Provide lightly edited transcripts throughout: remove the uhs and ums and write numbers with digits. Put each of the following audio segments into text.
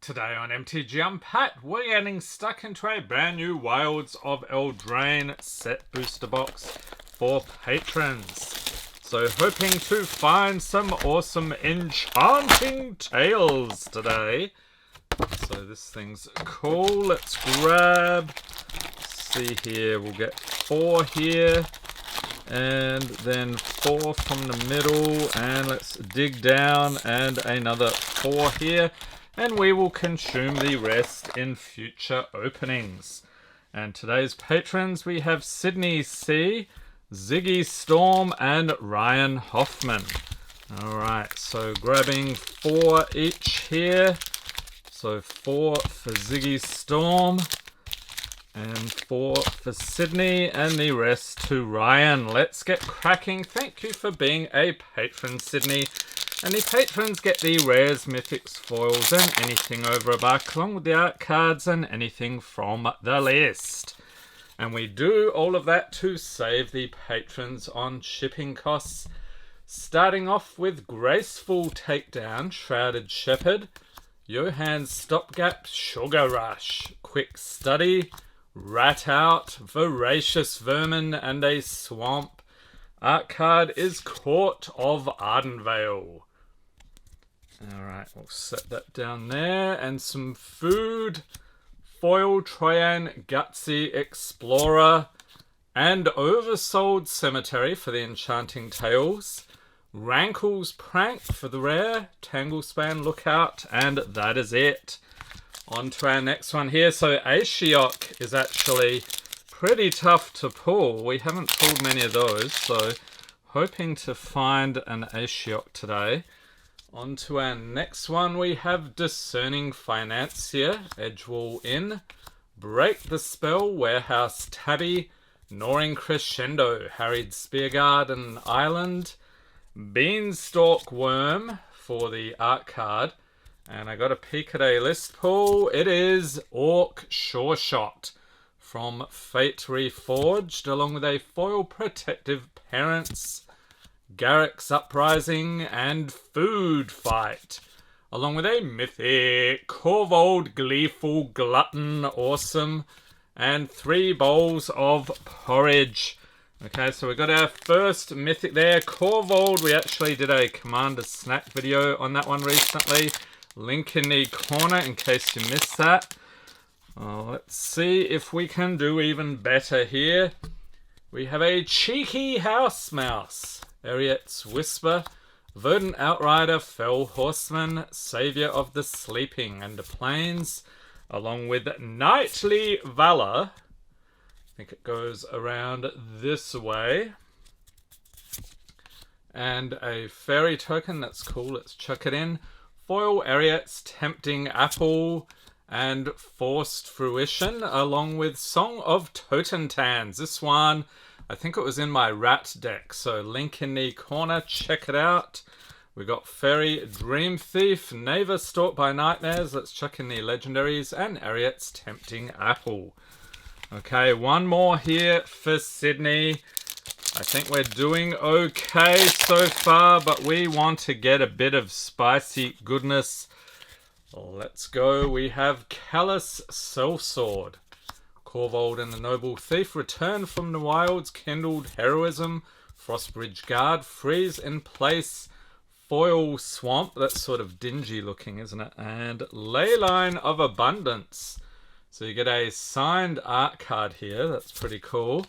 Today on MTG Unpacked, we're getting stuck into a brand new Wilds of Eldraine set booster box for patrons. So hoping to find some awesome enchanting tales today. So this thing's cool. Let's grab. See here, we'll get 4 here. And then 4 from the middle. And let's dig down and another 4 here. And we will consume the rest in future openings. And today's patrons, we have Sydney C, Ziggy Storm, and Ryan Hoffman. Alright, so grabbing 4 each here. So 4 for Ziggy Storm, and 4 for Sydney, and the rest to Ryan. Let's get cracking. Thank you for being a patron, Sydney. And the patrons get the rares, mythics, foils, and anything over a buck, along with the art cards and anything from the list. And we do all of that to save the patrons on shipping costs. Starting off with Graceful Takedown, Shrouded Shepherd, Johan's Stopgap, Sugar Rush, Quick Study, Rat Out, Voracious Vermin, and a Swamp. Art card is Court of Ardenvale. Alright, we'll set that down there. And some food. Foil Troyan Gutsy Explorer. And Oversold Cemetery for the Enchanting Tales. Rankle's Prank for the rare. Tanglespan Lookout. And that is it. On to our next one here. So Ashiok is actually pretty tough to pull. We haven't pulled many of those. So hoping to find an Ashiok today. On to our next one, we have Discerning Financier, Edgewall Inn, Break the Spell, Warehouse Tabby, Gnawing Crescendo, Harried Speargarden Island, Beanstalk Worm for the art card, and I got a peek at a list pull. It is Orc Sure Shot from Fate Reforged, along with a foil Protective Parents, Garrick's Uprising, and Food Fight, along with a Mythic, Corvold Gleeful Glutton, awesome, and 3 bowls of porridge. Okay, so we got our first Mythic there. Corvold, we actually did a Commander Snack video on that one recently. Link in the corner in case you missed that. Let's see if we can do even better here. We have a Cheeky House Mouse, Ariet's Whisper, Verdant Outrider, Fell Horseman, Saviour of the Sleeping and the Plains, along with Knightly Valor. I think it goes around this way. And a fairy token, that's cool, let's chuck it in. Foil Ariet's Tempting Apple and Forced Fruition, along with Song of Totentans. This one, I think it was in my rat deck, so link in the corner, check it out. We got Fairy Dream Thief, Naver Stalked by Nightmares, let's check in the legendaries, and Ariet's Tempting Apple. Okay, one more here for Sydney. I think we're doing okay so far, but we want to get a bit of spicy goodness. Let's go. We have Callous Sellsword, Corvold and the Noble Thief, Return from the Wilds, Kindled Heroism, Frostbridge Guard, Freeze in Place, Foil Swamp, that's sort of dingy looking, isn't it? And Leyline of Abundance. So you get a signed art card here, that's pretty cool.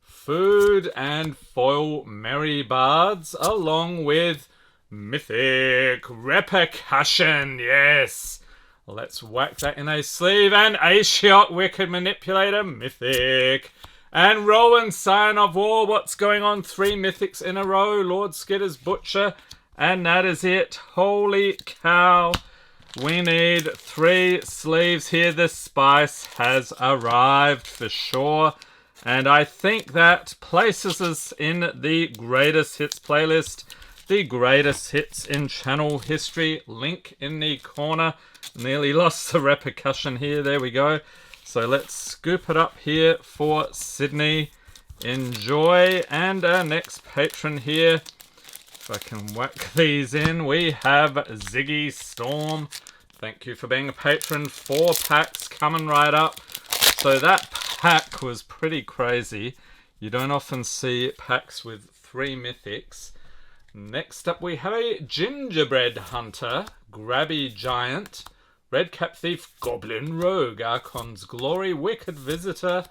Food and Foil Merry Bards, along with Mythic Repercussion, yes! Let's whack that in a sleeve. And Ashiok, Wicked Manipulator, Mythic. And Rowan, Scion of War. What's going on? 3 Mythics in a row. Lord Skitter's Butcher. And that is it. Holy cow. We need 3 sleeves here. The spice has arrived for sure. And I think that places us in the Greatest Hits playlist. The Greatest Hits in channel history. Link in the corner. Nearly lost the repercussion here. There we go. So let's scoop it up here for Sydney. Enjoy. And our next patron here. If I can whack these in. We have Ziggy Storm. Thank you for being a patron. 4 packs coming right up. So that pack was pretty crazy. You don't often see packs with 3 mythics. Next up we have a Gingerbread Hunter, Grabby Giant, Redcap Thief, Goblin Rogue, Archon's Glory, Wicked Visitor,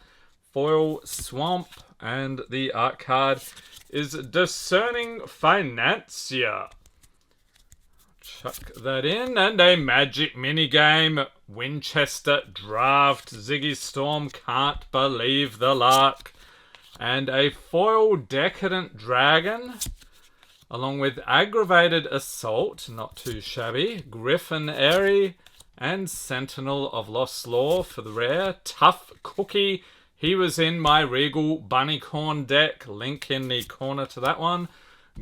Foil Swamp, and the art card is Discerning Financier. Chuck that in, and a Magic minigame, Winchester Draft, Ziggy Storm, Can't Believe the Luck, and a foil Decadent Dragon, along with Aggravated Assault, not too shabby, Griffin Airy, and Sentinel of Lost Lore for the rare, Tough Cookie. He was in my Regal Bunnycorn deck, link in the corner to that one.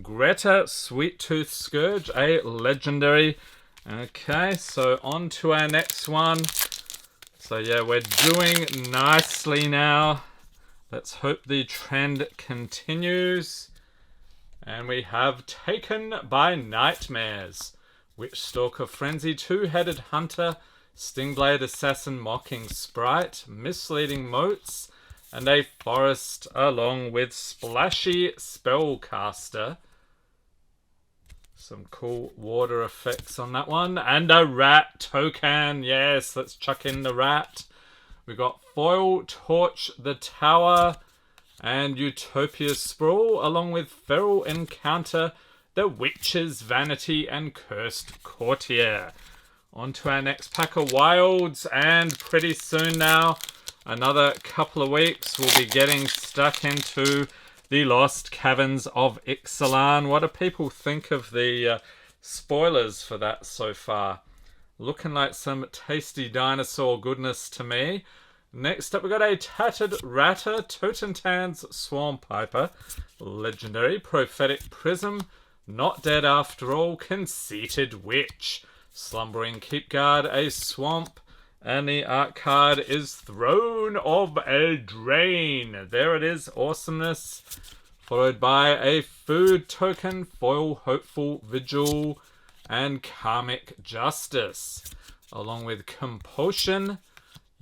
Greta Sweet Tooth Scourge, a legendary. Okay, so on to our next one. So yeah, we're doing nicely now. Let's hope the trend continues. And we have Taken by Nightmares, Witchstalker Frenzy, Two-Headed Hunter, Stingblade Assassin, Mocking Sprite, Misleading Motes, and a Forest along with Splashy Spellcaster. Some cool water effects on that one. And a Rat token. Yes, let's chuck in the Rat. We got Foil Torch the Tower and Utopia Sprawl, along with Feral Encounter, the Witch's Vanity, and Cursed Courtier. On to our next pack of Wilds, and pretty soon now, another couple of weeks, we'll be getting stuck into the Lost Caverns of Ixalan. What do people think of the spoilers for that so far? Looking like some tasty dinosaur goodness to me. Next up, we got a Tattered Ratter, Totentan's Swarm Piper, legendary, Prophetic Prism, Not Dead After All, Conceited Witch, Slumbering Keepguard, a Swamp, and the art card is Throne of Eldraine. There it is, awesomeness. Followed by a food token, Foil Hopeful Vigil, and Karmic Justice. Along with Compulsion,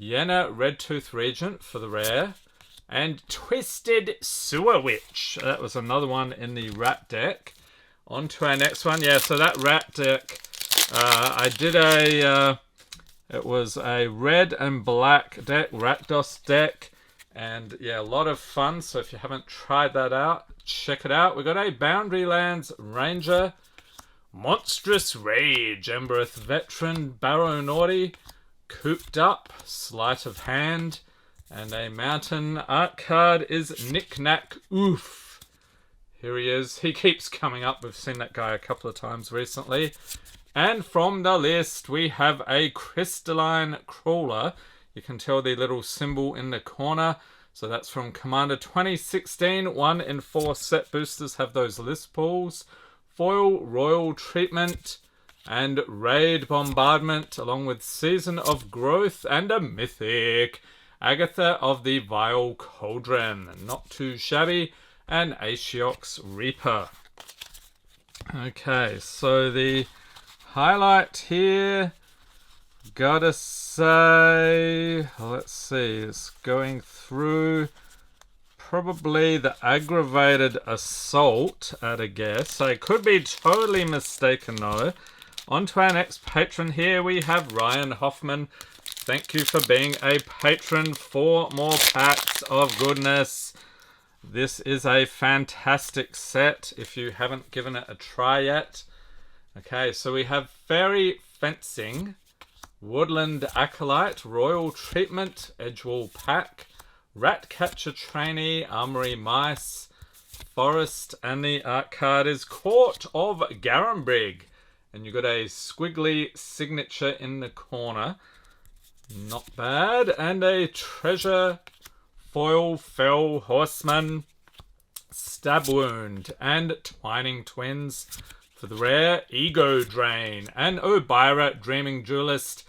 Yenna Redtooth Regent for the rare, and Twisted Sewer Witch. That was another one in the Rat deck. On to our next one. Yeah, so that Rat deck, I did it was a red and black deck, Rakdos deck, and yeah, a lot of fun. So if you haven't tried that out, check it out. We got a Boundary Lands Ranger, Monstrous Rage, Embereth Veteran, Barrow Naughty, Cooped Up, Sleight of Hand, and a Mountain art card is Knick-Knack Oof. Here he is. He keeps coming up. We've seen that guy a couple of times recently. And from the list, we have a Crystalline Crawler. You can tell the little symbol in the corner. So that's from Commander 2016. 1 in 4 set boosters have those list pools. Foil Royal Treatment and Raid Bombardment, along with Season of Growth and a Mythic, Agatha of the Vile Cauldron. Not too shabby. And Ashiok's Reaper. Okay, so the highlight here, gotta say, let's see, it's going through probably the Aggravated Assault at a guess. I could be totally mistaken though. On to our next patron here, we have Ryan Hoffman. Thank you for being a patron. 4 more packs of goodness. This is a fantastic set if you haven't given it a try yet. Okay, so we have Fairy Fencing, Woodland Acolyte, Royal Treatment, Edgewall Pack, Ratcatcher Trainee, Armory Mice, Forest, and the art card is Court of Garenbrig. And you got a squiggly signature in the corner. Not bad. And a Treasure Foil Fell Horseman, Stab Wound, and Twining Twins for the rare, Ego Drain, and Obira Dreaming Duelist.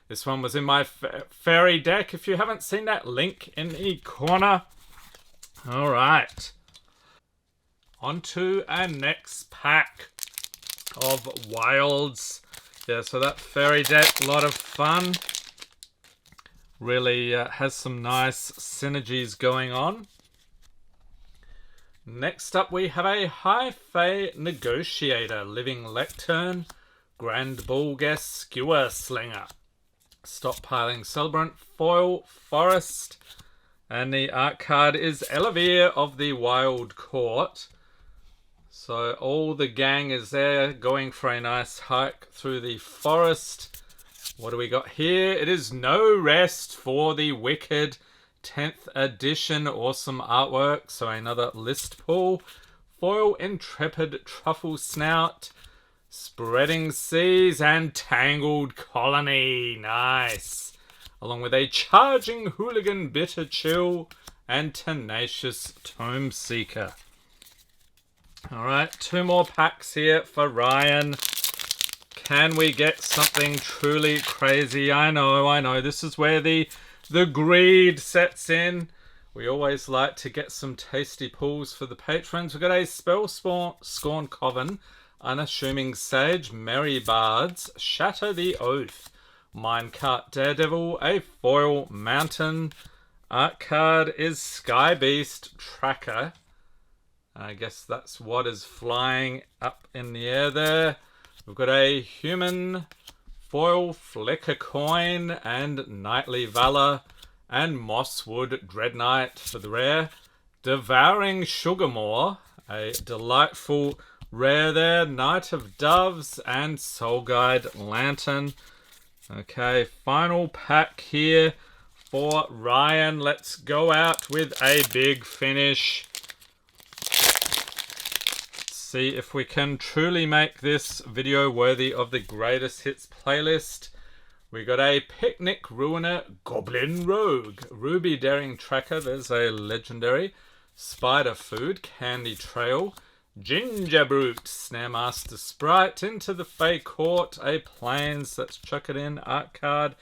This one was in my fairy deck. If you haven't seen that, link in the corner. All right. On to our next pack of Wilds. Yeah, so that fairy deck, a lot of fun. Really has some nice synergies going on. Next up we have a High Fae Negotiator, Living Lectern, Grand Bullguest, Skewer Slinger. Stockpiling Celebrant, Foil, Forest, and the art card is Elevere of the Wild Court. So all the gang is there going for a nice hike through the forest. What do we got here? It is No Rest for the Wicked 10th edition. Awesome artwork. So another list pull. Foil, Intrepid Truffle Snout, Spreading Seas, and Tangled Colony. Nice. Along with a Charging Hooligan, Bitter Chill, and Tenacious Tome Seeker. Alright, 2 more packs here for Ryan. Can we get something truly crazy? I know. This is where the greed sets in. We always like to get some tasty pulls for the patrons. We've got a Scorn Coven, Unassuming Sage, Merry Bards, Shatter the Oath, Minecart Daredevil, a Foil Mountain. Art card is Sky Beast Tracker. I guess that's what is flying up in the air there. We've got a Human, Foil Flicker Coin, and Knightly Valor, and Mosswood Dreadknight for the rare. Devouring Sugarmore, a delightful rare there. Knight of Doves, and Soul Guide Lantern. Okay, final pack here for Ryan. Let's go out with a big finish. See if we can truly make this video worthy of the greatest hits playlist. We got a Picnic Ruiner, Goblin Rogue, Ruby Daring Tracker, there's a legendary, Spider Food, Candy Trail, Ginger Brute, Snaremaster Sprite, Into the Fey Court, a Plains, let's chuck it in. Art card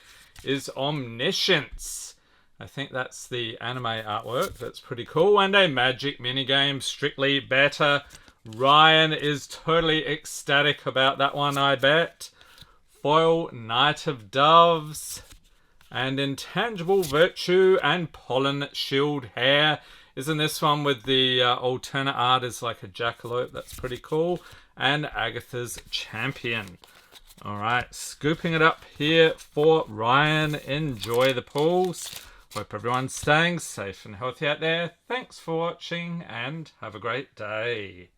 is Omniscience. I think that's the anime artwork, that's pretty cool. And a Magic minigame, Strictly Better. Ryan is totally ecstatic about that one, I bet. Foil, Knight of Doves, and Intangible Virtue, and Pollen Shield Hair. Isn't this one with the alternate art is like a jackalope? That's pretty cool. And Agatha's Champion. Alright, scooping it up here for Ryan. Enjoy the pulls. Hope everyone's staying safe and healthy out there. Thanks for watching and have a great day.